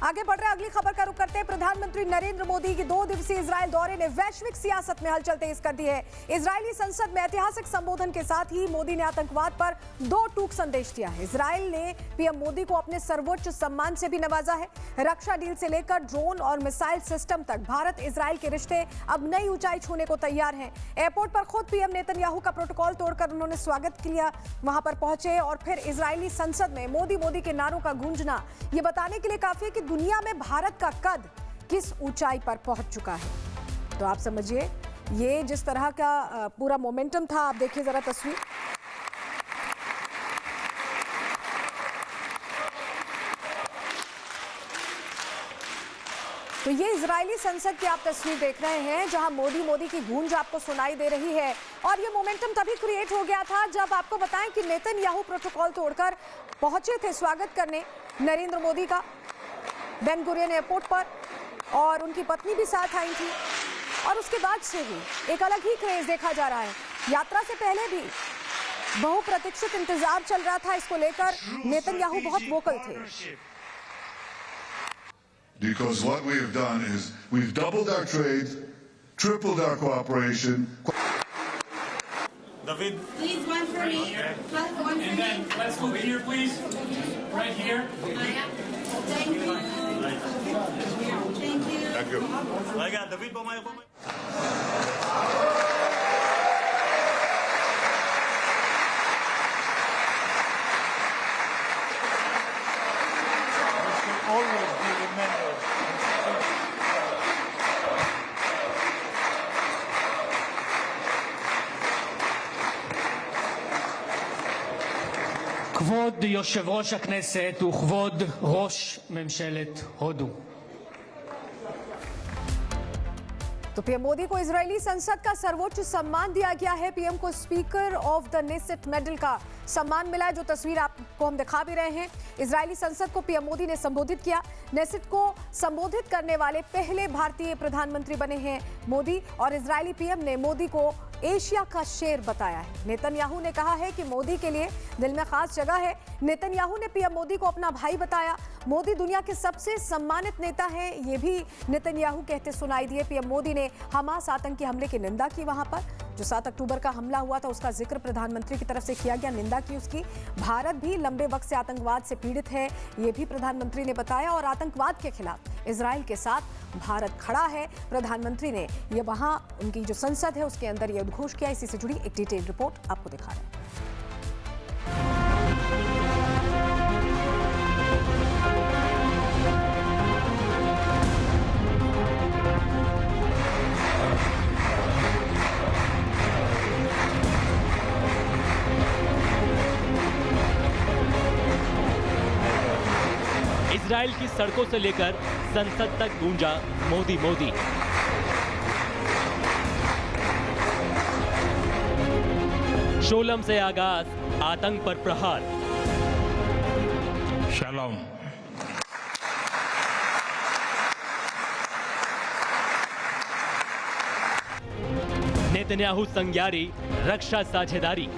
आगे बढ़ रहे अगली खबर का रुख करते हैं। प्रधानमंत्री नरेंद्र मोदी की 2 दिवसीय इजराइल दौरे ने वैश्विक सियासत में हलचल तेज कर दी है। इजरायली संसद में ऐतिहासिक संबोधन के साथ ही मोदी ने आतंकवाद पर 2 टूक संदेश दिया है। इजराइल ने पीएम मोदी को अपने सर्वोच्च सम्मान से भी नवाजा है। रक्षा डील से लेकर ड्रोन और मिसाइल सिस्टम तक भारत इजराइल के रिश्ते अब नई ऊंचाई छूने को तैयार हैं। एयरपोर्ट पर खुद पीएम नेतन्याहू का प्रोटोकॉल तोड़कर उन्होंने स्वागत किया, वहां पर पहुंचे और फिर इजरायली संसद में मोदी मोदी के नारों का गूंजना ये बताने के लिए काफी है कि दुनिया में भारत का कद किस ऊंचाई पर पहुंच चुका है। तो आप समझिए ये जिस तरह का पूरा मोमेंटम था, आप देखिए जरा तस्वीर। तो ये इजरायली संसद की आप तस्वीर देख रहे हैं जहां मोदी मोदी की गूंज आपको सुनाई दे रही है। और ये मोमेंटम तभी क्रिएट हो गया था जब आपको बताएं कि नेतन्याहू प्रोटोकॉल तोड़कर पहुंचे थे स्वागत करने नरेंद्र मोदी का बेन गुरियन एयरपोर्ट पर, और उनकी पत्नी भी साथ आई थी। और उसके बाद से ही एक अलग ही क्रेज देखा जा रहा है। यात्रा से पहले भी बहुप्रतीक्षित इंतजार चल रहा था, इसको लेकर नेतन्याहू बहुत वोकल थे। Because what we have done is we've doubled our trade, tripled our cooperation. David, please one for me. One for and then let's move here, please. Right here. Thank you. Thank you. Thank you. I got David Bomay. Always be remembered. כבוד יושב ראש הכנסת וכבוד ראש ממשלת הודו. तो PM Modi को Israeli संसद का सर्वोच्च सम्मान दिया गया है। PM को speaker of the Knesset medal का सम्मान मिला है, जो तस्वीर आपको हम दिखा भी रहे हैं। इजरायली संसद को पीएम मोदी ने संबोधित किया। नेसेट को संबोधित करने वाले पहले भारतीय प्रधानमंत्री बने हैं मोदी, और इजरायली पीएम ने मोदी को एशिया का शेर बताया है। नेतन्याहू ने कहा है कि मोदी के लिए दिल में खास जगह है। नेतन्याहू ने पीएम मोदी को अपना भाई बताया। मोदी दुनिया के सबसे सम्मानित नेता हैं, ये भी नेतन्याहू कहते सुनाई दिए। पीएम मोदी ने हमास आतंकी हमले की निंदा की, वहां पर जो 7 अक्टूबर का हमला हुआ था उसका जिक्र प्रधानमंत्री की तरफ से किया गया, निंदा की उसकी। भारत भी लंबे वक्त से आतंकवाद से पीड़ित है, ये भी प्रधानमंत्री ने बताया। और आतंकवाद के खिलाफ इजराइल के साथ भारत खड़ा है। प्रधानमंत्री ने ये वहां उनकी जो संसद है उसके अंदर ये उद्घोष किया। इसी से जुड़ी एक डिटेल रिपोर्ट आपको दिखा रहे हैं। इजराइल की सड़कों से लेकर संसद तक गूंजा मोदी मोदी। शोलम से आगाज, आतंक पर प्रहार। Shalom. नेतन्याहू संज्ञारी, रक्षा साझेदारी।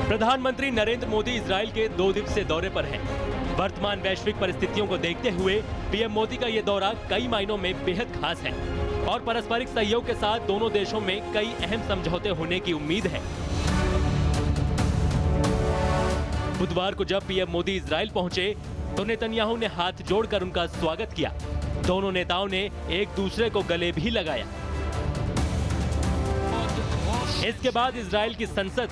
प्रधानमंत्री नरेंद्र मोदी इजराइल के 2 दिवसीय दौरे पर हैं। वर्तमान वैश्विक परिस्थितियों को देखते हुए पीएम मोदी का ये दौरा कई मायनों में बेहद खास है और पारस्परिक सहयोग के साथ दोनों देशों में कई अहम समझौते होने की उम्मीद है। बुधवार को जब पीएम मोदी इजराइल पहुंचे तो नेतन्याहू ने हाथ जोड़कर उनका स्वागत किया। दोनों नेताओं ने एक दूसरे को गले भी लगाया। इसके बाद इजराइल की संसद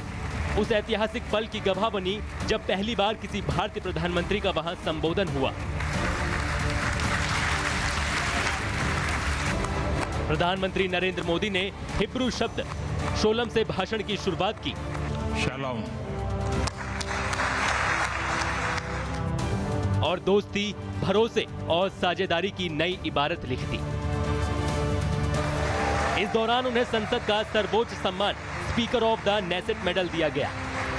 उस ऐतिहासिक पल की गवाह बनी जब पहली बार किसी भारतीय प्रधानमंत्री का वहां संबोधन हुआ। प्रधानमंत्री नरेंद्र मोदी ने हिब्रू शब्द शोलम से भाषण की शुरुआत की। Shalom. और दोस्ती, भरोसे और साझेदारी की नई इबारत लिख दी। इस दौरान उन्हें संसद का सर्वोच्च सम्मान speaker of the Knesset medal दिया गया।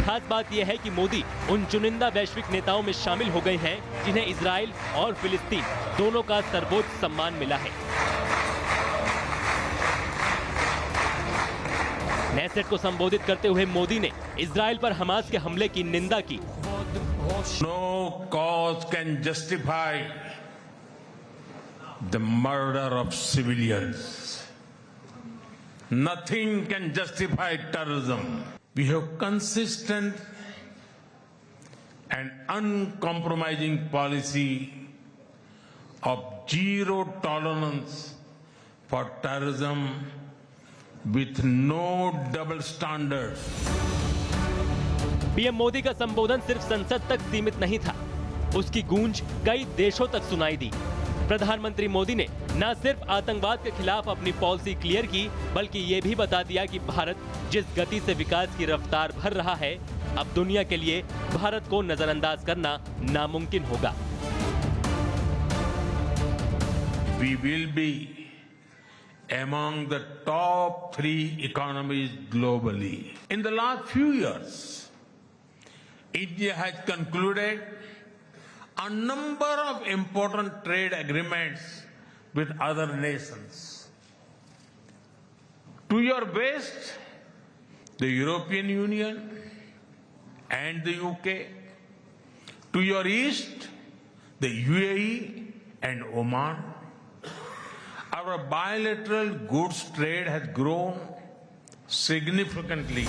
खास बात यह है कि मोदी उन चुनिंदा वैश्विक नेताओं में शामिल हो गए हैं जिन्हें इजराइल और फिलिस्तीन दोनों का सर्वोच्च सम्मान मिला है। नेसेट को संबोधित करते हुए मोदी ने इजराइल पर हमास के हमले की निंदा की। रोष No cause can justify the murder of civilians. Nothing can justify terrorism. We have consistent and uncompromising policy of zero tolerance for terrorism with no double standards. PM Modi का संबोधन सिर्फ संसद तक सीमित नहीं था, उसकी गूंज कई देशों तक सुनाई दी। प्रधानमंत्री मोदी ने न सिर्फ आतंकवाद के खिलाफ अपनी पॉलिसी क्लियर की, बल्कि ये भी बता दिया कि भारत जिस गति से विकास की रफ्तार भर रहा है, अब दुनिया के लिए भारत को नजरअंदाज करना नामुमकिन होगा। We will be among the top 3 economies globally. In the last few years, India has concluded a number of important trade agreements with other nations. To your west, the European Union and the UK. To your east, the UAE and Oman. Our bilateral goods trade has grown significantly.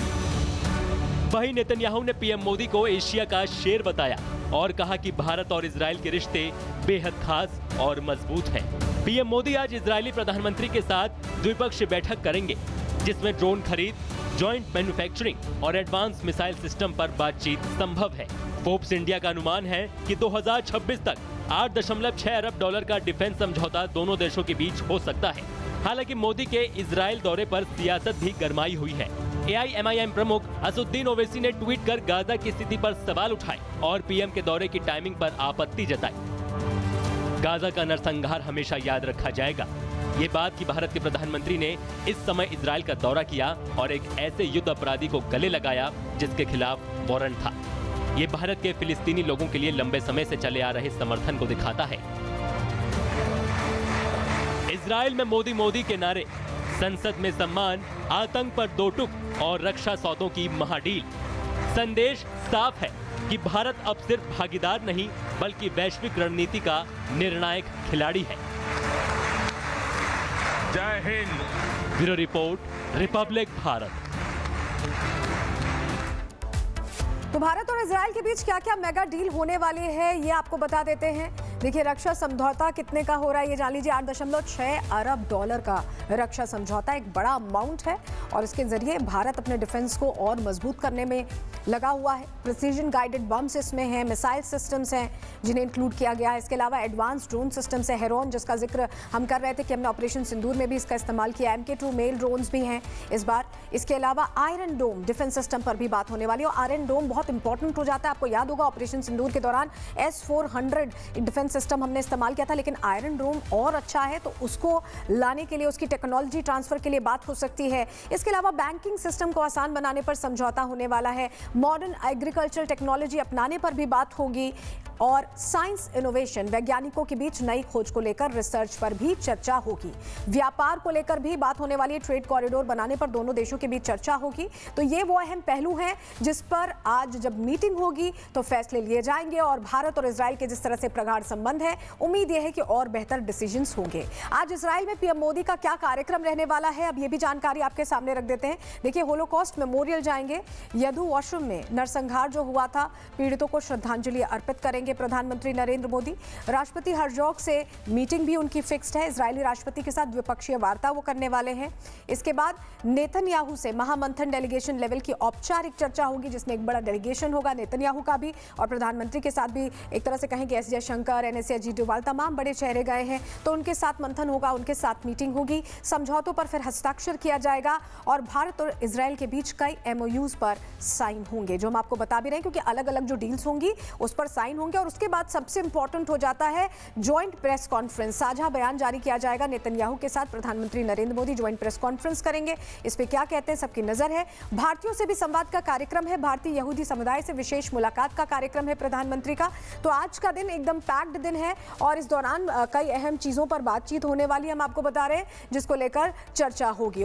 वहीं Netanyahu ने PM Modi को Asia का शेर बताया और कहा कि भारत और इजराइल के रिश्ते बेहद खास और मजबूत हैं। पीएम मोदी आज इजरायली प्रधानमंत्री के साथ द्विपक्षीय बैठक करेंगे, जिसमें ड्रोन खरीद, जॉइंट मैन्युफैक्चरिंग और एडवांस मिसाइल सिस्टम पर बातचीत संभव है। फोर्ब्स इंडिया का अनुमान है कि 2026 तक $8.6 अरब का डिफेंस समझौता दोनों देशों के बीच हो सकता है। हालांकि मोदी के इजराइल दौरे पर सियासत भी गरमाई हुई है। AIMIM प्रमुख असुद्दीन ओवैसी ने ट्वीट कर गाजा की स्थिति पर सवाल उठाए और पीएम के दौरे की टाइमिंग पर आपत्ति जताई। गाजा का नरसंहार हमेशा याद रखा जाएगा। ये बात कि भारत के प्रधानमंत्री ने इस समय इजराइल का दौरा किया और एक ऐसे युद्ध अपराधी को गले लगाया जिसके खिलाफ वारंट था, ये भारत के फिलिस्तीनी लोगों के लिए लंबे समय से चले आ रहे समर्थन को दिखाता है। इजराइल में मोदी मोदी के नारे, संसद में सम्मान, आतंक पर 2 टूक और रक्षा सौदों की महाडील। संदेश साफ है कि भारत अब सिर्फ भागीदार नहीं बल्कि वैश्विक रणनीति का निर्णायक खिलाड़ी है। जय Hind. Bureau report, Republic Bharat. तो भारत और इजराइल के बीच क्या क्या मेगा डील होने वाली है, ये आपको बता देते हैं। देखिए, रक्षा समझौता कितने का हो रहा है ये जान लीजिए। $8.6 अरब का रक्षा समझौता एक बड़ा अमाउंट है और इसके जरिए भारत अपने डिफेंस को और मजबूत करने में लगा हुआ है। प्रिसीजन गाइडेड बम्स इसमें हैं, मिसाइल सिस्टम्स हैं जिन्हें इंक्लूड किया गया है। इसके अलावा एडवांस ड्रोन सिस्टम्स है, हेरोन जिसका जिक्र हम कर रहे थे कि हमने ऑपरेशन सिंदूर में भी इसका इस्तेमाल किया। MK2 मेल ड्रोन्स भी हैं इस बार। इसके अलावा आयरन डोम डिफेंस सिस्टम पर भी बात होने वाली है और आयरन डोम बहुत इंपॉर्टेंट हो जाता है। आपको याद होगा ऑपरेशन सिंदूर के दौरान S-400 डिफेंस सिस्टम हमने इस्तेमाल किया था, लेकिन आयरन डोम और अच्छा है तो उसको लाने के लिए, उसकी टेक्नोलॉजी ट्रांसफर के लिए बात हो सकती है। इसके अलावा बैंकिंग सिस्टम को आसान बनाने पर समझौता होने वाला है। मॉडर्न एग्रीकल्चरल टेक्नोलॉजी अपनाने पर भी बात होगी और साइंस इनोवेशन, वैज्ञानिकों के बीच नई खोज को लेकर रिसर्च पर भी चर्चा होगी। व्यापार को लेकर भी बात होने वाली है, ट्रेड कॉरिडोर बनाने पर दोनों देशों के बीच चर्चा होगी। तो ये वो अहम पहलू हैं जिस पर आज जब मीटिंग होगी तो फैसले लिए जाएंगे और भारत और इजराइल के जिस तरह से प्रगाढ़ संबंध है, उम्मीद यह है कि और बेहतर डिसीजंस होंगे। आज इजराइल में पीएम मोदी का क्या कार्यक्रम रहने वाला है, अब ये भी जानकारी आपके सामने रख देते हैं। देखिए, होलोकॉस्ट मेमोरियल जाएंगे, यदू वॉशरूम में नरसंहार जो हुआ था, पीड़ितों को श्रद्धांजलि अर्पित करेंगे प्रधानमंत्री नरेंद्र मोदी। राष्ट्रपति हर्जोग से मीटिंग भी उनकी फिक्स्ड है, इजरायली राष्ट्रपति के साथ द्विपक्षीय वार्ता वो करने वाले हैं। इसके बाद नेतन्याहू से महामंथन डेलीगेशन लेवल की औपचारिक चर्चा होगी, जिसमें एक बड़ा डेलीगेशन होगा नेतन्याहू का भी और प्रधानमंत्री के साथ भी। एक तरह से कहें कि एस जयशंकर, NSA अजीत डोभाल, तमाम बड़े चेहरे गए हैं, तो उनके साथ मंथन होगा, उनके साथ मीटिंग होगी। समझौतों पर फिर हस्ताक्षर किया जाएगा और भारत और इजराइल के बीच कई MOUs पर साइन होंगे, जो हम आपको बता भी रहे हैं, क्योंकि अलग अलग जो डील्स होंगी उस पर साइन होंगे। और उसके बाद सबसे इंपॉर्टेंट हो जाता है ज्वाइंट प्रेस कॉन्फ्रेंस, साझा बयान जारी किया जाएगा नेतन्याहू के साथ। प्रधानमंत्री Narendra Modi joint press conference करेंगे, इस पे क्या कहते हैं सबकी नजर है। भारतीयों से भी संवाद का कार्यक्रम है, भारतीय यहूदी समुदाय से विशेष मुलाकात का कार्यक्रम है प्रधानमंत्री का। तो आज का दिन एकदम पैक्ड दिन है और इस दौरान कई अहम चीजों पर बातचीत होने वाली हम आपको बता रहे हैं, जिसको लेकर चर्चा होगी। और